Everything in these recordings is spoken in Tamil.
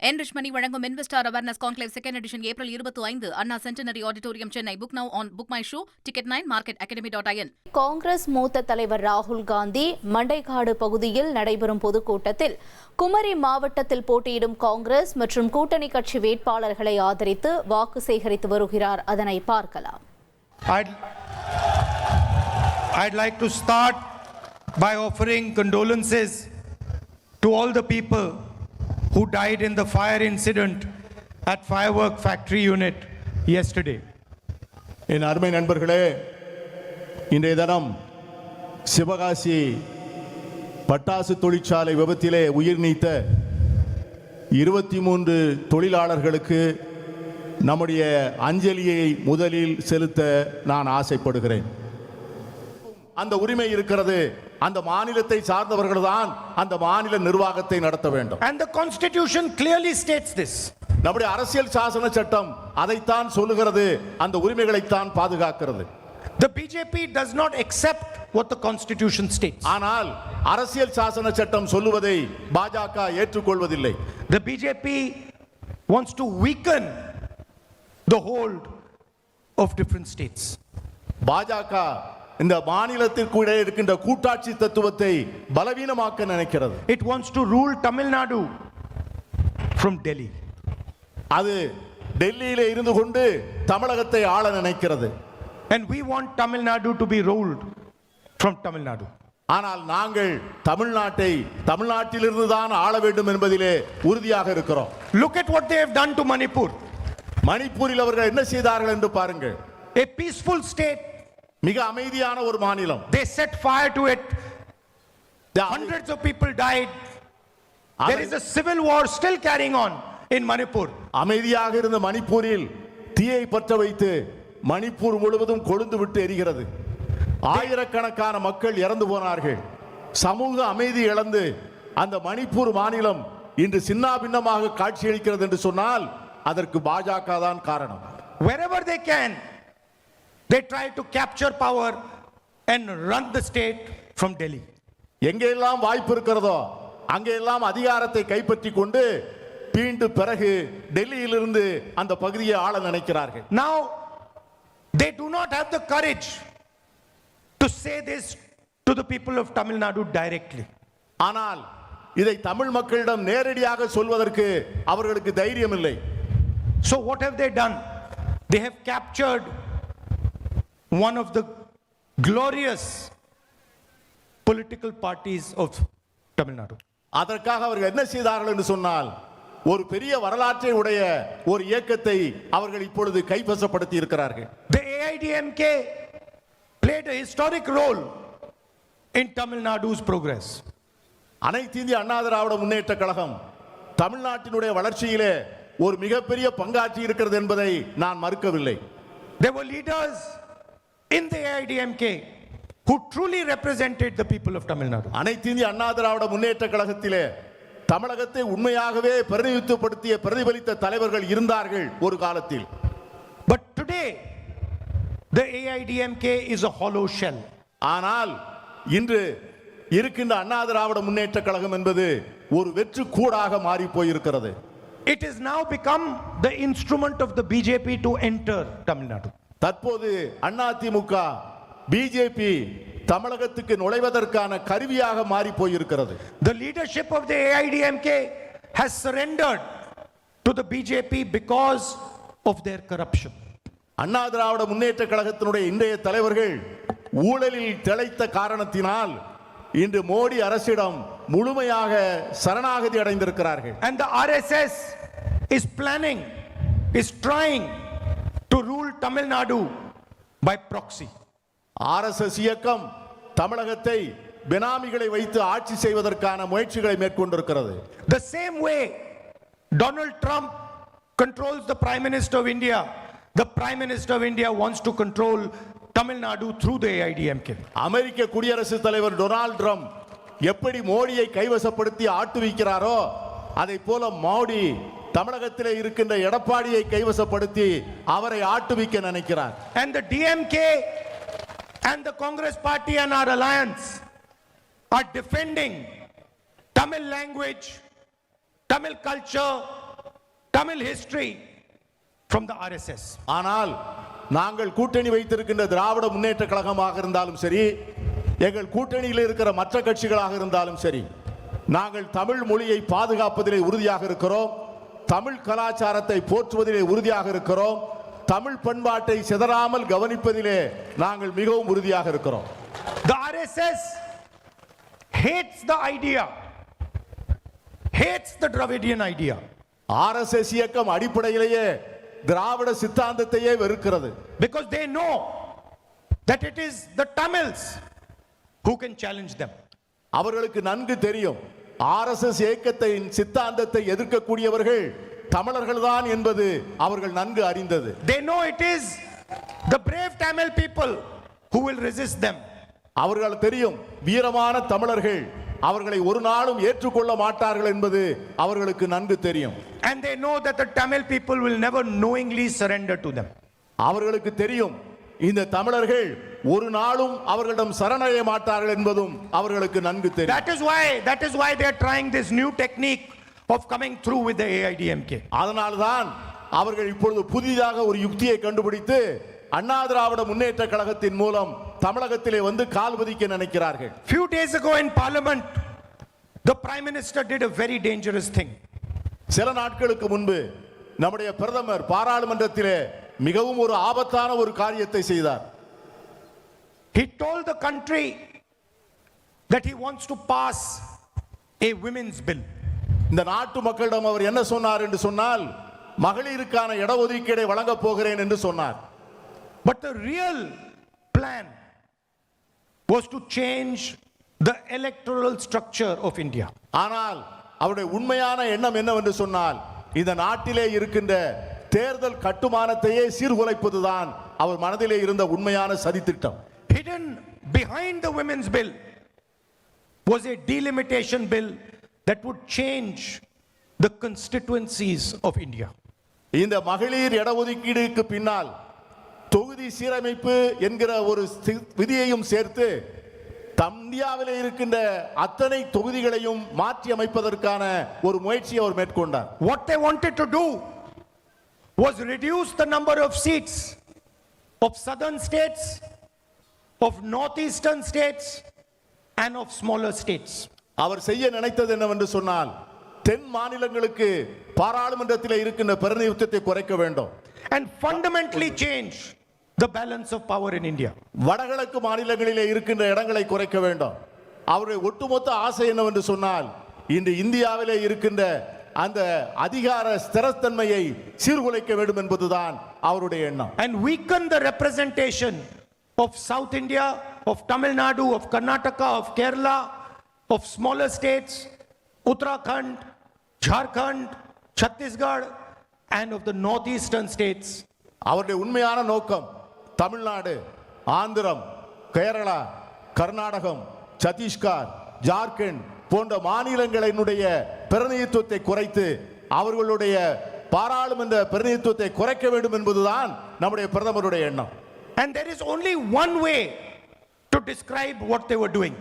என்ரிச் மணி வழங்கும் investor awareness conclave second edition April 25 Anna centenary auditorium Chennai. Book now on book my show. Ticket 9 marketacademy.in. Congress மூத்த தலைவர் ராகுல் காந்தி மண்டைக்காடு பகுதியில் நடைபெறும் பொதுக்கூட்டத்தில் குமரி மாவட்டத்தில் போட்டியிடும் காங்கிரஸ் மற்றும் கூட்டணி கட்சி வேட்பாளர்களை ஆதரித்து வாக்கு சேகரித்து வருகிறார். அதனை பார்க்கலாம். I'd like to start by offering condolences to all the people who died in the fire incident at firework factory unit yesterday. என் அருமை நண்பர்களே, இன்றைய தினம் சிவகாசி பட்டாசு தொழிற்சாலை விபத்திலே உயிர் நீத்த 23 தொழிலாளர்களுக்கு நம்முடைய அஞ்சலியை முதலில் செலுத்த நான் ஆசைப்படுகிறேன். அந்த உரிமை இருக்கிறது. அந்த மாநிலத்தை சார்ந்தவர்கள் தான் அந்த மாநில நிர்வாகத்தை நடத்த வேண்டும். And the constitution clearly states this. நம்முடைய அரசியல் சாசன சட்டம் அதைத்தான் சொல்லுகிறது, அந்த உரிமைகளைத்தான் பாதுகாக்கிறது. The BJP does not accept what the constitution states. ஆனால் அரசியல் சாசன சட்டம் சொல்லுவதை பாஜக ஏற்றுக்கொள்வதில்லை. The BJP wants to weaken the hold of different states. பாஜக இந்த மாநிலத்திற்குள்ளே இருக்கின்ற கூட்டாட்சி தத்துவத்தை பலவீனமாக்க நினைக்கிறது. It wants to rule Tamil Nadu from Delhi. அது டெல்லியிலே இருந்து கொண்டு தமிழகத்தை ஆள நினைக்கிறது. And we want Tamil Nadu to be ruled from Tamil Nadu. ஆனால் நாங்கள் தமிழ்நாட்டிலிருந்து தான் ஆள வேண்டும் என்பதிலே உறுதியாக இருக்கிறோம். Look at what they have done to Manipur. மணிப்பூரில் அவர்கள் என்ன செய்தார்கள் என்று பாருங்கள். A peaceful state, மிக அமைதியான ஒரு மாநிலம். they set fire to it. Hundreds of people died. There is a civil war still carrying on in Manipur. அமைதியாக இருந்த மணிப்பூரில் தீயை பற்ற வைத்து மணிப்பூர் முழுவதும் கொழுந்து விட்டு எரிகிறது. ஆயிரக்கணக்கான மக்கள் இறந்து போனார்கள். சமூக அமைதி இழந்து அந்த மணிப்பூர் மாநிலம் இன்று சின்னாபின்னமாக காட்சியளிக்கிறது என்று சொன்னால் அதற்கு பாஜக தான் காரணம். Wherever they can, they try to capture power and run the state from Delhi. எங்கெல்லாம் வாய்ப்பு இருக்கிறதோ அங்கெல்லாம் அதிகாரத்தை கைப்பற்றி கொண்டு பீண்டு பிறகு டெல்லியிலிருந்து அந்த பகுதியை ஆள நினைக்கிறார்கள். Now they do not have the courage to say this to the people of Tamil Nadu directly. ஆனால் இதை தமிழ் மக்களிடம் நேரடியாக சொல்வதற்கு அவர்களுக்கு தைரியம் இல்லை. So what have they done? They have captured one of the glorious political parties of Tamil Nadu. அதற்காக அவர்கள் என்ன செய்தார்கள் என்று சொன்னால் ஒரு பெரிய வரலாற்றை உடைய ஒரு இயக்கத்தை அவர்கள் இப்பொழுது கைவசப்படுத்தி இருக்கிறார்கள். The AIDMK played a historic role in Tamil Nadu's progress. அனைத்து இந்திய அண்ணா திராவிட முன்னேற்ற கழகம் தமிழ்நாட்டினுடைய வளர்ச்சியிலே ஒரு மிகப்பெரிய பங்காற்றி இருக்கிறது என்பதை நான் மறுக்கவில்லை. There were leaders in the AIDMK who truly represented the people of Tamil Nadu. அனைத்து இந்திய அண்ணா திராவிட முன்னேற்ற கழகத்திலே தமிழகத்தை உண்மையாகவே பிரதிபலித்த தலைவர்கள் இருந்தார்கள் ஒரு காலத்தில். But today the AIDMK is a hollow shell. ஆனால் இன்று இருக்கின்ற அண்ணா திராவிட முன்னேற்ற கழகம் என்பது ஒரு வெற்று கூடாக மாறி போயிருக்கிறது. It has now become the instrument of the BJP to enter Tamil Nadu. தற்போது அதிமுக பிஜேபி தமிழகத்துக்கு நுழைவதற்கான கருவியாக மாறி போயிருக்கிறது. The leadership of the AIDMK has surrendered to the BJP because of their corruption. Anna Dravida Munnetra கழகத்தினுடைய இன்றைய தலைவர்கள் ஊழலில் திளைத்த காரணத்தினால் இன்று மோடி அரசிடம் முழுமையாக சரணாகதி அடைந்திருக்கிறார்கள். And the RSS is trying to rule Tamil Nadu by proxy. RSS இயக்கம் தமிழகத்தை பினாமிகளை வைத்து ஆட்சி செய்வதற்கான முயற்சிகளை மேற்கொண்டிருக்கிறது. The same way Donald Trump controls the Prime Minister of India, the Prime Minister of India wants to control Tamil Nadu through the AIDMK. அமெரிக்க குடியரசுத் தலைவர் டொனால்ட் ட்ரம்ப் எப்படி மோடியை கைவசப்படுத்தி ஆட்டுவிக்கிறாரோ அதை போல மோடி தமிழகத்திலே இருக்கின்ற எடப்பாடியை கைவசப்படுத்தி அவரை ஆட்டுவிக்க நினைக்கிறார். And the DMK and the Congress party and our alliance are defending Tamil language, Tamil culture Tamil history from the RSS. ஆனால் நாங்கள் கூட்டணி வைத்திருக்கின்ற திராவிட முன்னேற்ற கழகமாக இருந்தாலும் சரி, எங்கள் கூட்டணியில் இருக்கிற மற்ற கட்சிகளாக இருந்தாலும் சரி, நாங்கள் தமிழ் மொழியை பாதுகாப்பதிலே உறுதியாக இருக்கிறோம், தமிழ் கலாச்சாரத்தை போற்றுவதிலே உறுதியாக இருக்கிறோம், தமிழ் பண்பாட்டை சிதறாமல் கவனிப்பதிலே நாங்கள் மிகவும் உறுதியாக இருக்கிறோம். The RSS hates the idea, hates the Dravidian idea. RSS இயக்கம் அடிப்படையிலேயே திராவிட சித்தாந்தத்தையே வெறுக்கிறது. Because they know that it is the Tamils who can challenge them. அவர்களுக்கு நன்கு தெரியும் RSS இயக்கத்தின் சித்தாந்தத்தை எதிர்க்கக்கூடியவர்கள் தமிழர்கள்தான் என்பது அவர்கள் நன்கு அறிந்தது. They know it is the brave Tamil people who will resist them. அவர்கள் தெரியும் வீரமான தமிழர்கள் அவர்களை ஒரு நாளும் ஏற்றுக்கொள்ள மாட்டார்கள் என்பது அவர்களுக்கு நன்கு தெரியும். And they know that the Tamil people will never knowingly surrender to them. அவர்களுக்கு தெரியும் இந்த தமிழர்கள் ஒரு நாளும் அவர்களிடம் சரணடைய மாட்டார்கள் என்பதும் அவர்களுக்கு நன்கு தெரியும். That is why they are trying this new technique of coming through with the AIDMK. அதனால்தான் அவர்கள் இப்பொழுது புதிதாக ஒரு யுக்தியை கண்டுபிடித்து அண்ணா திராவிட முன்னேற்ற கழகத்தின் மூலம் தமிழகத்திலே வந்து கால் பதிக்க நினைக்கிறார்கள். Few days ago in Parliament, the Prime Minister did a very dangerous thing. சில நாட்களுக்கு முன்பு நம்முடைய பிரதமர் பாராளுமன்றத்திலே மிகவும் ஒரு ஆபத்தான ஒரு காரியத்தை செய்தார். He told the country that he wants to pass a women's bill. இந்த நாட்டு மக்களிடம் அவர் என்ன சொன்னார் என்று சொன்னால் மகளிருக்கான இடஒதுக்கீடை வழங்க போகிறேன் என்று சொன்னார். But the real plan was to change the electoral structure of India. ஆனால் அவருடைய உண்மையான எண்ணம் என்னவென்று சொன்னால் இந்த நாட்டிலே இருக்கின்ற தேர்தல் கட்டுமானத்தையே சீர்குலைப்பதுதான் அவர் மனதிலே இருந்த உண்மையான சதித்திட்டம். Hidden behind the women's bill was a delimitation bill that would change the constituencies of India. இந்த மகளிர் இடஒதுக்கீடுக்கு பின்னால் தொகுதி சீரமைப்பு என்கிற ஒரு விதியையும் சேர்த்து இந்தியாவிலே இருக்கின்ற அத்தனை தொகுதிகளையும் மாற்றி அமைப்பதற்கான ஒரு முயற்சியை அவர் மேற்கொண்டார். What they wanted to do was reduce the number of seats of southern states, of northeastern states and of smaller states. அவர் செய்ய நினைத்தது என்னவென்று சொன்னால் தென் மாநிலங்களுக்கு பாராளுமன்றத்தில் இருக்கின்ற பிரதிநிதித்துவத்தை குறைக்க வேண்டும். And fundamentally change the balance of power in India. வடகிழக்கு மாநிலங்களிலே இருக்கின்ற இடங்களை குறைக்க வேண்டும். அவருடைய ஒட்டுமொத்த ஆசை என்னவென்று சொன்னால் இன்று இந்தியாவிலே இருக்கின்ற அந்த அதிகார ஸ்திரத்தன்மையை சீர்குலைக்க வேண்டும் என்பதுதான் அவருடைய எண்ணம். And weaken the representation of South India, of Tamil Nadu, of Karnataka, of Kerala, of smaller states, Uttarakhand, Jharkhand, Chhattisgarh and of the northeastern states. அவருடைய உண்மையான நோக்கம் தமிழ்நாடு, ஆந்திரம், கேரளா, கர்நாடகம், சத்தீஸ்கர், ஜார்க்கண்ட் போன்ற மாநிலங்களினுடைய பிரதிநிதித்துவத்தை குறைத்து அவர்களுடைய பாராளுமன்ற பிரதிநிதித்துவத்தை குறைக்க வேண்டும் என்பதுதான் நம்முடைய பிரதமருடைய எண்ணம். And there is only one way to describe what they were doing.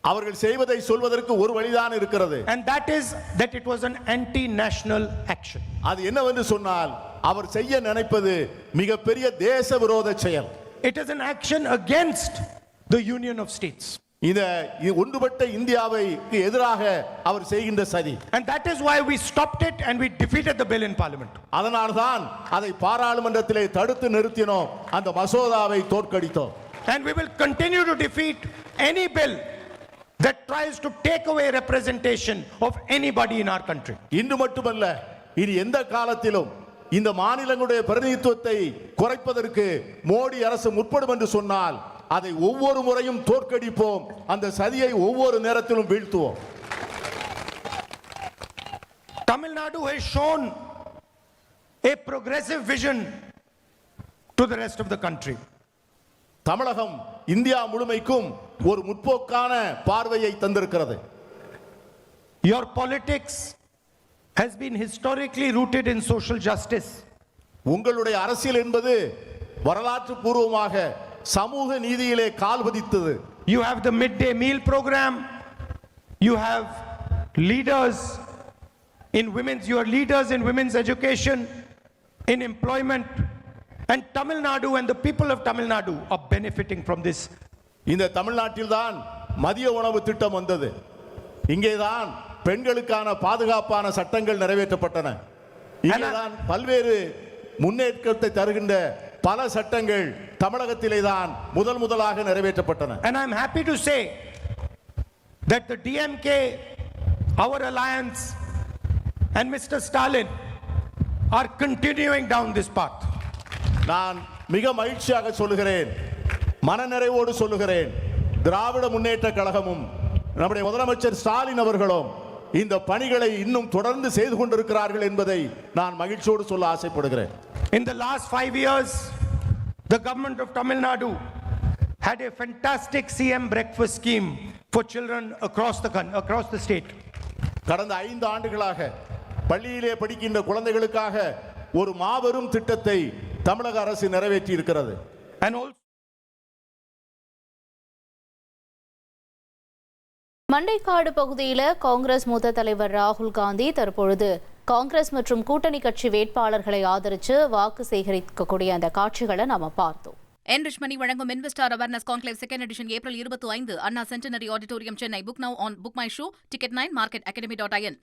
அவர்கள் செய்வதை சொல்வதற்கு ஒரு வழிதான் இருக்கிறது. And that is that it was an anti-national action. அது என்னவென்று சொன்னால் அவர் செய்ய நினைப்பது மிகப்பெரிய தேச விரோத செயல். It is an action against the union of states. இந்த ஒன்றுபட்ட இந்தியாவுக்கு எதிராக அவர் செய்கின்ற சதி. And that is why we stopped it and we defeated the bill in parliament. அதனால்தான் அதை பாராளுமன்றத்திலே தடுத்து நிறுத்தினோம், அந்த மசோதாவை தோற்கடித்தோம். And we will continue to defeat any bill that tries to take away representation of anybody in our country. இன்று மட்டுமல்ல இனி எந்த காலத்திலும் இந்த மாநிலங்களுடைய பிரதிநிதித்துவத்தை குறைப்பதற்கு மோடி அரசு முற்படும் என்று சொன்னால் அதை ஒவ்வொரு முறையும் தோற்கடிப்போம், அந்த சதியை ஒவ்வொரு நேரத்திலும் வீழ்த்துவோம். Tamil Nadu has shown a progressive vision to the rest of the country. Tamilagam India முழுமைக்கும் ஒரு முற்போக்கான பார்வையை தந்திருக்கிறது. Your politics has been historically rooted in social justice. உங்களுடைய அரசியல் என்பது வரலாற்று பூர்வமாக சமூக நீதியிலே கால் பதித்தது. You have the midday meal program, you have leaders in women's, you are leaders in women's education, in employment, and Tamil Nadu and the people of Tamil Nadu are benefiting from this. இந்த தமிழ்நாட்டில்தான் மதிய உணவு திட்டம் வந்தது. இங்கேதான் பெண்களுக்கான பாதுகாப்பான சட்டங்கள் நிறைவேற்றப்பட்டன. இங்கேதான் பல்வேறு முன்னேற்றத்தை தருகின்ற பல சட்டங்கள் தமிழகத்திலே தான் முதலாக நிறைவேற்றப்பட்டன. And I'm happy to say that the DMK, our alliance, and Mr. Stalin are continuing down this path. நான் மிக மகிழ்ச்சியாக சொல்லுகிறேன், மனநிறைவோடு சொல்லுகிறேன், திராவிட முன்னேற்ற கழகமும் நம்முடைய முதலமைச்சர் ஸ்டாலின் அவர்களும் இந்த பணிகளை இன்னும் தொடர்ந்து செய்து கொண்டிருக்கிறார்கள் என்பதை நான் மகிழ்ச்சியோடு சொல்ல ஆசைப்படுகிறேன். In the last 5 years, the government of Tamil Nadu had a fantastic CM breakfast scheme for children across the state. கடந்த 5 ஆண்டுகளாக பள்ளியிலே படிக்கின்ற குழந்தைகளுக்காக ஒரு மாபெரும் திட்டத்தை தமிழக அரசு நிறைவேற்றி இருக்கிறது. And also மண்டைக்காடு பகுதியில் காங்கிரஸ் மூத்த தலைவர் ராகுல் காந்தி தற்பொழுது காங்கிரஸ் மற்றும் கூட்டணி கட்சி வேட்பாளர்களை ஆதரித்து வாக்கு சேகரிக்கக்கூடிய அந்த காட்சிகளை நாம பார்த்தோம். Enrich Money வழங்கும் investor awareness conclave second edition April 25 Anna centenary auditorium Chennai. Book now on book my show, ticket 9, marketacademy.in.